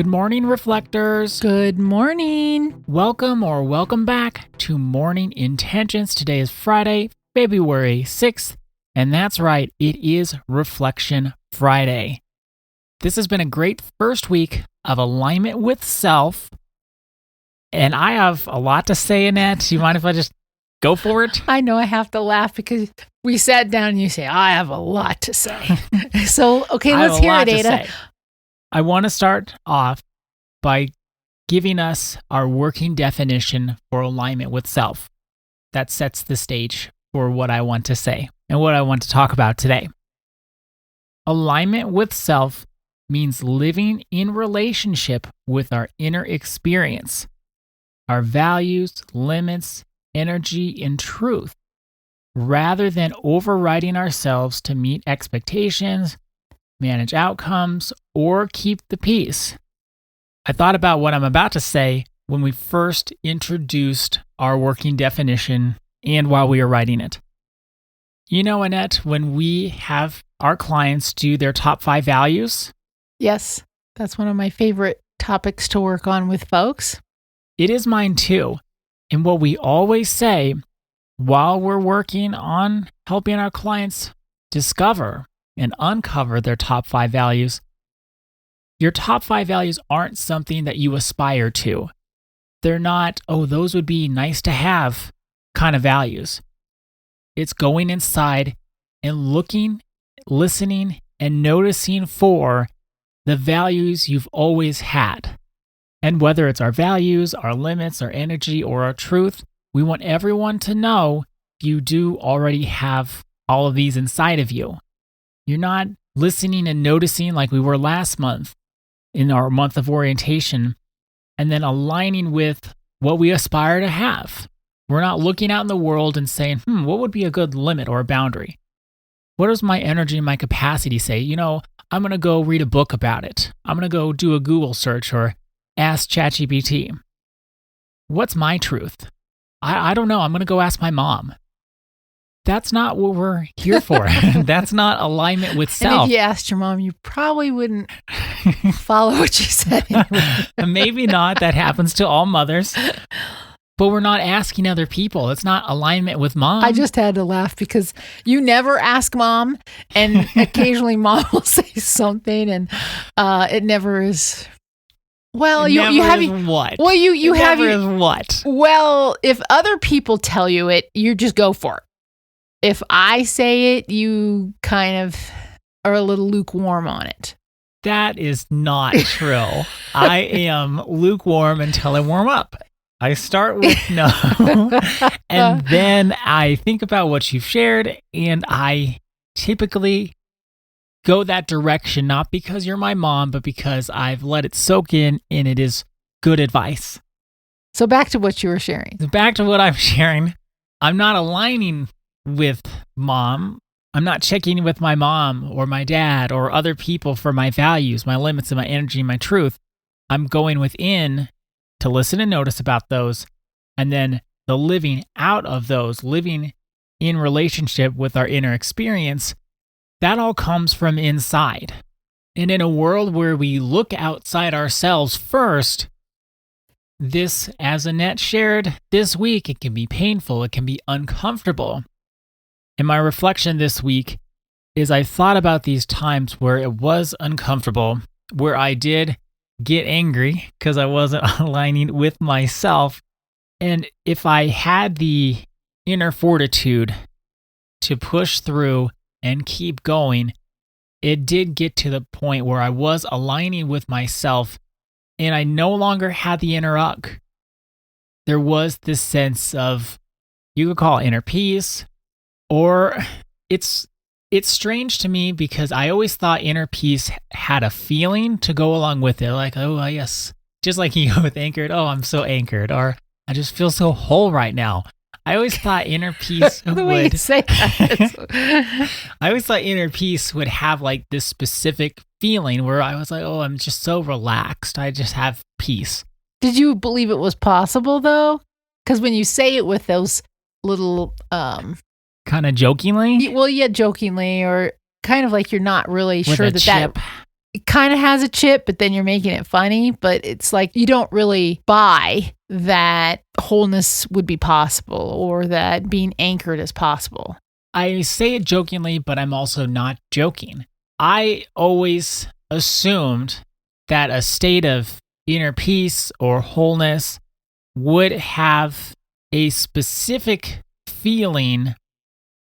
Good morning, reflectors. Good morning. Welcome back to Morning Intentions. Today is Friday, February 6th, and that's right, it is Reflection Friday. This has been a great first week of alignment with self, and I have a lot to say, Annette. Do you mind if I just go for it? I know I have to laugh because we sat down and you say, I have a lot to say. So, okay, let's hear it, Ada. I want to start off by giving us our working definition for alignment with self. That sets the stage for what I want to say and what I want to talk about today. Alignment with self means living in relationship with our inner experience, our values, limits, energy, and truth, rather than overriding ourselves to meet expectations, manage outcomes, or keep the peace. I thought about what I'm about to say when we first introduced our working definition and while we were writing it. You know, Annette, when we have our clients do their top 5 values. Yes, that's one of my favorite topics to work on with folks. It is mine too. And what we always say while we're working on helping our clients discover and uncover their top 5 values, your top 5 values aren't something that you aspire to. They're not, oh, those would be nice to have kind of values. It's going inside and looking, listening, and noticing for the values you've always had. And whether it's our values, our limits, our energy, or our truth, we want everyone to know you do already have all of these inside of you. You're not listening and noticing like we were last month in our month of orientation, and then aligning with what we aspire to have. We're not looking out in the world and saying, what would be a good limit or a boundary? What does my energy and my capacity say? You know, I'm going to go read a book about it. I'm going to go do a Google search or ask ChatGPT. What's my truth? I don't know. I'm going to go ask my mom. That's not what we're here for. That's not alignment with self. And if you asked your mom, you probably wouldn't follow what she said anyway. Maybe not. That happens to all mothers. But we're not asking other people. It's not alignment with mom. I just had to laugh because you never ask mom, and occasionally mom will say something, and it never is. Well, you have what? Well, you it have never is what? Well, if other people tell you it, you just go for it. If I say it, you kind of are a little lukewarm on it. That is not true. I am lukewarm until I warm up. I start with no, and then I think about what you've shared, and I typically go that direction, not because you're my mom, but because I've let it soak in, and it is good advice. So back to what you were sharing. Back to what I'm sharing. I'm not aligning with mom. I'm not checking with my mom or my dad or other people for my values, my limits, and my energy, and my truth. I'm going within to listen and notice about those, and then the living out of those, living in relationship with our inner experience, that all comes from inside. And in a world where we look outside ourselves first, this, as Annette shared this week, it can be painful, it can be uncomfortable. And my reflection this week is I thought about these times where it was uncomfortable, where I did get angry because I wasn't aligning with myself. And if I had the inner fortitude to push through and keep going, it did get to the point where I was aligning with myself and I no longer had the inner ugh. There was this sense of, you could call it inner peace, or it's strange to me because I always thought inner peace had a feeling to go along with it. Like, oh, yes. Just like you with anchored. Oh, I'm so anchored. Or I just feel so whole right now. I always thought inner peace the way you say that. I always thought inner peace would have like this specific feeling where I was like, oh, I'm just so relaxed. I just have peace. Did you believe it was possible though? Because when you say it with those little kind of jokingly? Well, yeah, jokingly, or kind of like you're not really with sure a that chip. it kind of has a chip, but then you're making it funny. But it's like you don't really buy that wholeness would be possible or that being anchored is possible. I say it jokingly, but I'm also not joking. I always assumed that a state of inner peace or wholeness would have a specific feeling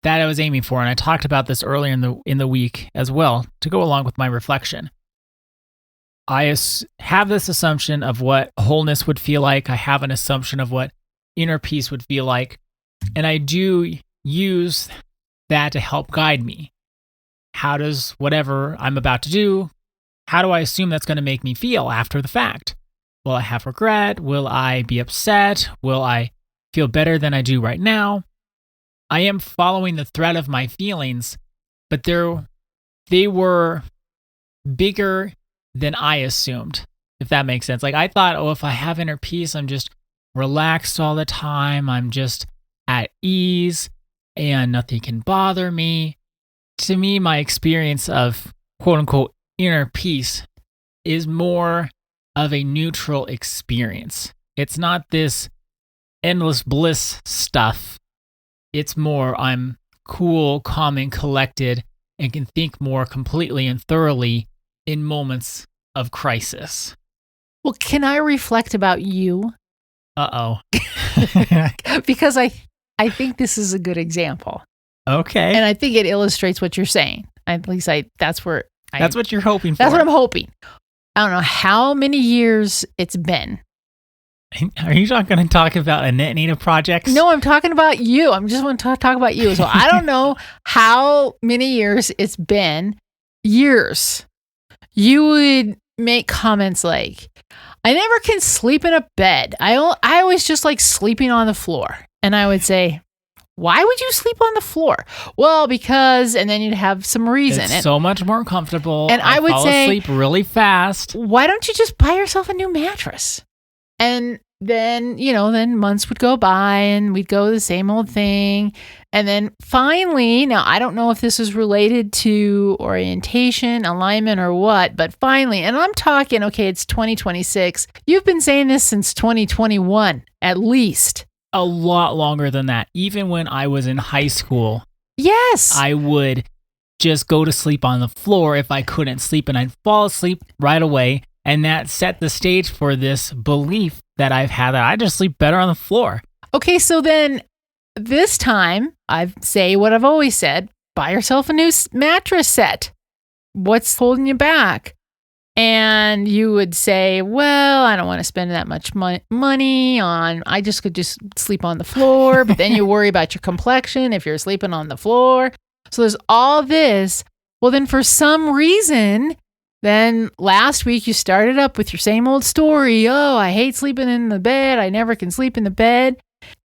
that I was aiming for. And I talked about this earlier in the week as well to go along with my reflection. I have this assumption of what wholeness would feel like. I have an assumption of what inner peace would feel like. And I do use that to help guide me. How does whatever I'm about to do, how do I assume that's going to make me feel after the fact? Will I have regret? Will I be upset? Will I feel better than I do right now? I am following the thread of my feelings, but they were bigger than I assumed, if that makes sense. Like I thought, oh, if I have inner peace, I'm just relaxed all the time. I'm just at ease and nothing can bother me. To me, my experience of quote unquote inner peace is more of a neutral experience. It's not this endless bliss stuff. It's more I'm cool, calm, and collected and can think more completely and thoroughly in moments of crisis. Well, can I reflect about you? Uh-oh. Because I think this is a good example. Okay. And I think it illustrates what you're saying. At least that's what you're hoping for. That's what I'm hoping. I don't know how many years it's been. Are you not going to talk about Anita projects? No, I'm talking about you. I'm just want to talk about you. So I don't know how many years it's been. Years. You would make comments like, I never can sleep in a bed. I always just like sleeping on the floor. And I would say, why would you sleep on the floor? Well, because, and then you'd have some reason. It's so much more comfortable. And I would fall say, asleep really fast. Why don't you just buy yourself a new mattress? And then, then months would go by and we'd go the same old thing. And then finally, now I don't know if this is related to orientation, alignment, or what, but finally, and I'm talking, okay, it's 2026. You've been saying this since 2021, at least. A lot longer than that. Even when I was in high school. Yes. I would just go to sleep on the floor if I couldn't sleep, and I'd fall asleep right away. And that set the stage for this belief that I've had that I just sleep better on the floor. Okay, so then this time I say what I've always said, buy yourself a new mattress set. What's holding you back? And you would say, well, I don't want to spend that much money on, I just could just sleep on the floor. But then you worry about your complexion if you're sleeping on the floor. So there's all this. Well, then for some reason, then last week you started up with your same old story. Oh, I hate sleeping in the bed. I never can sleep in the bed.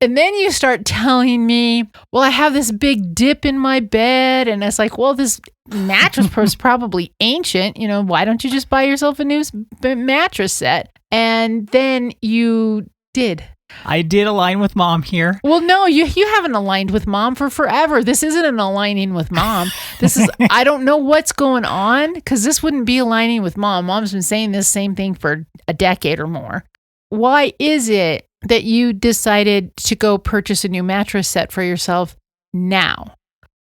And then you start telling me, well, I have this big dip in my bed. And it's like, well, this mattress is probably ancient. Why don't you just buy yourself a new mattress set? And then you did. I did align with mom here. Well, no, you haven't aligned with mom for forever. This isn't an aligning with mom. This is, I don't know what's going on because this wouldn't be aligning with mom. Mom's been saying this same thing for a decade or more. Why is it that you decided to go purchase a new mattress set for yourself now?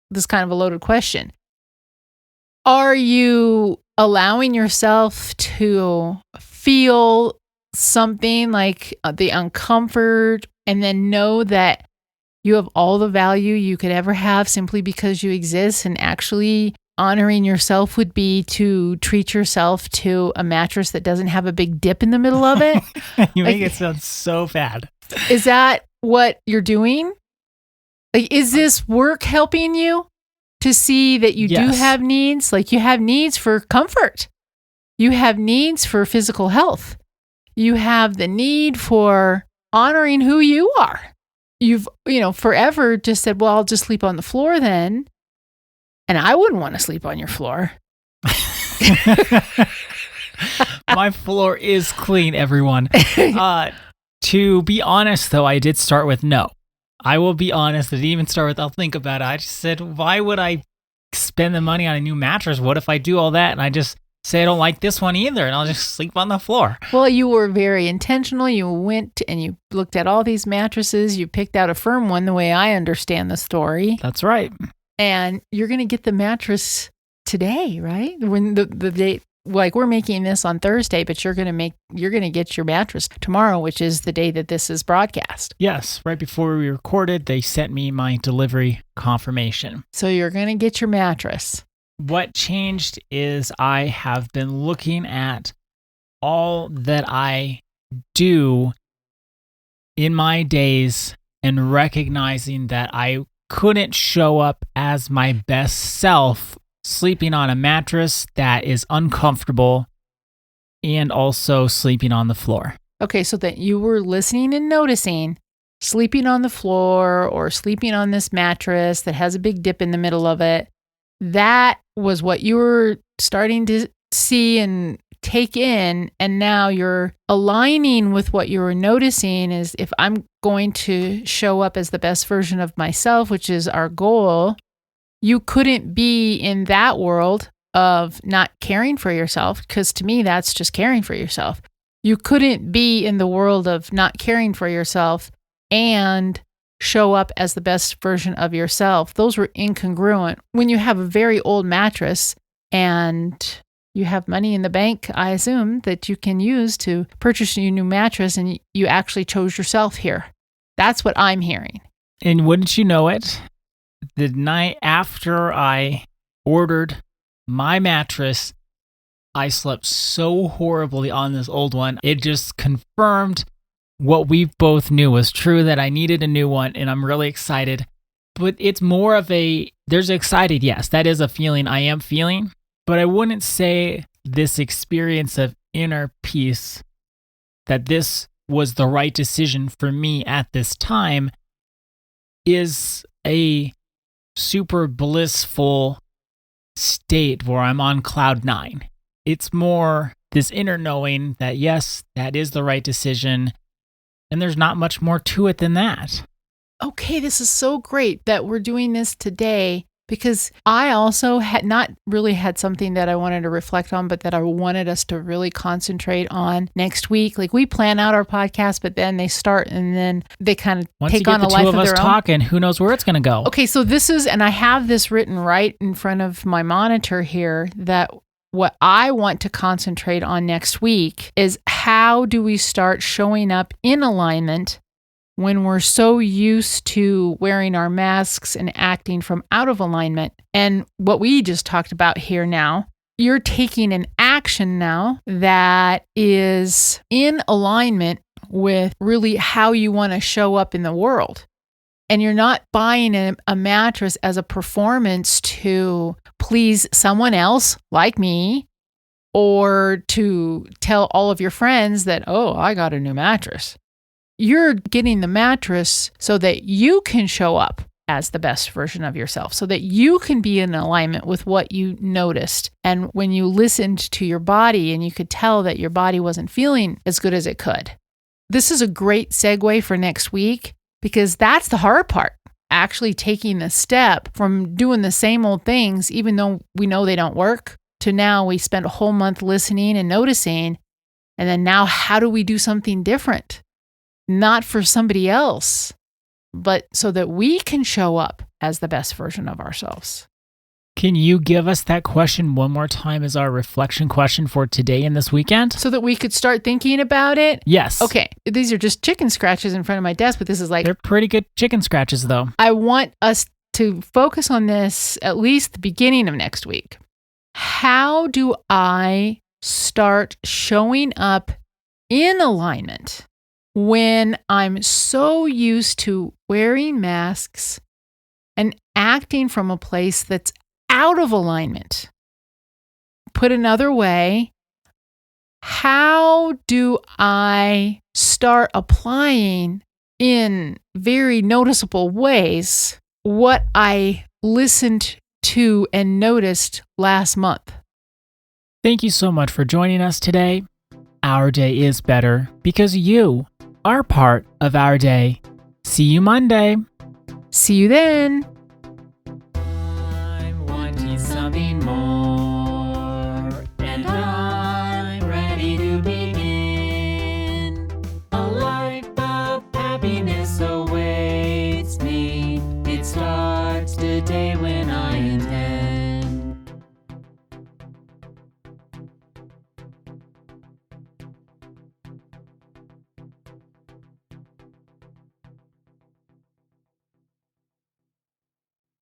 This is kind of a loaded question. Are you allowing yourself to feel something like the uncomfort and then know that you have all the value you could ever have simply because you exist, and actually honoring yourself would be to treat yourself to a mattress that doesn't have a big dip in the middle of it? You make it sound so bad. Is that what you're doing? Like, is this work helping you to see that you do have needs? Like, you have needs for comfort. You have needs for physical health. You have the need for honoring who you are. You've, forever just said, well, I'll just sleep on the floor then. And I wouldn't want to sleep on your floor. My floor is clean, everyone. To be honest, though, I did start with no. I will be honest. I didn't even start with I'll think about it. I just said, why would I spend the money on a new mattress? What if I do all that and I just say I don't like this one either, and I'll just sleep on the floor. Well, you were very intentional. You went and you looked at all these mattresses. You picked out a firm one, the way I understand the story. That's right. And you're going to get the mattress today, right? When the date, like we're making this on Thursday, but you're going to get your mattress tomorrow, which is the day that this is broadcast. Yes, right before we recorded, they sent me my delivery confirmation. So you're going to get your mattress. What changed is I have been looking at all that I do in my days and recognizing that I couldn't show up as my best self sleeping on a mattress that is uncomfortable and also sleeping on the floor. Okay, so that you were listening and noticing sleeping on the floor or sleeping on this mattress that has a big dip in the middle of it. That was what you were starting to see and take in. And now you're aligning with what you were noticing is if I'm going to show up as the best version of myself, which is our goal, you couldn't be in that world of not caring for yourself, because to me, that's just caring for yourself. You couldn't be in the world of not caring for yourself and show up as the best version of yourself. Those were incongruent. When you have a very old mattress and you have money in the bank, I assume, that you can use to purchase a new mattress, and you actually chose yourself here. That's what I'm hearing. And wouldn't you know it, the night after I ordered my mattress, I slept so horribly on this old one. It just confirmed what we both knew was true, that I needed a new one, and I'm really excited. But it's more of there's excited, yes, that is a feeling I am feeling, but I wouldn't say this experience of inner peace, that this was the right decision for me at this time, is a super blissful state where I'm on cloud 9. It's more this inner knowing that, yes, that is the right decision. And there's not much more to it than that. Okay, this is so great that we're doing this today, because I also had not really had something that I wanted to reflect on, but that I wanted us to really concentrate on next week. Like, we plan out our podcast, but then they start and then they kind of take on a life of their own. Once you get the two of us talking, who knows where it's going to go? Okay, so this is, and I have this written right in front of my monitor here, that what I want to concentrate on next week is how do we start showing up in alignment when we're so used to wearing our masks and acting from out of alignment. And what we just talked about here now, you're taking an action now that is in alignment with really how you want to show up in the world. And you're not buying a mattress as a performance to please someone else like me, or to tell all of your friends that, oh, I got a new mattress. You're getting the mattress so that you can show up as the best version of yourself, so that you can be in alignment with what you noticed. And when you listened to your body and you could tell that your body wasn't feeling as good as it could. This is a great segue for next week, because that's the hard part. Actually taking the step from doing the same old things, even though we know they don't work, to now we spend a whole month listening and noticing. And then now, how do we do something different? Not for somebody else, but so that we can show up as the best version of ourselves. Can you give us that question one more time as our reflection question for today and this weekend? So that we could start thinking about it? Yes. Okay. These are just chicken scratches in front of my desk, but this is like... They're pretty good chicken scratches, though. I want us to focus on this at least the beginning of next week. How do I start showing up in alignment when I'm so used to wearing masks and acting from a place that's out of alignment? Put another way, how do I start applying in very noticeable ways what I listened to and noticed last month? Thank you so much for joining us today. Our day is better because you are part of our day. See you Monday. See you then.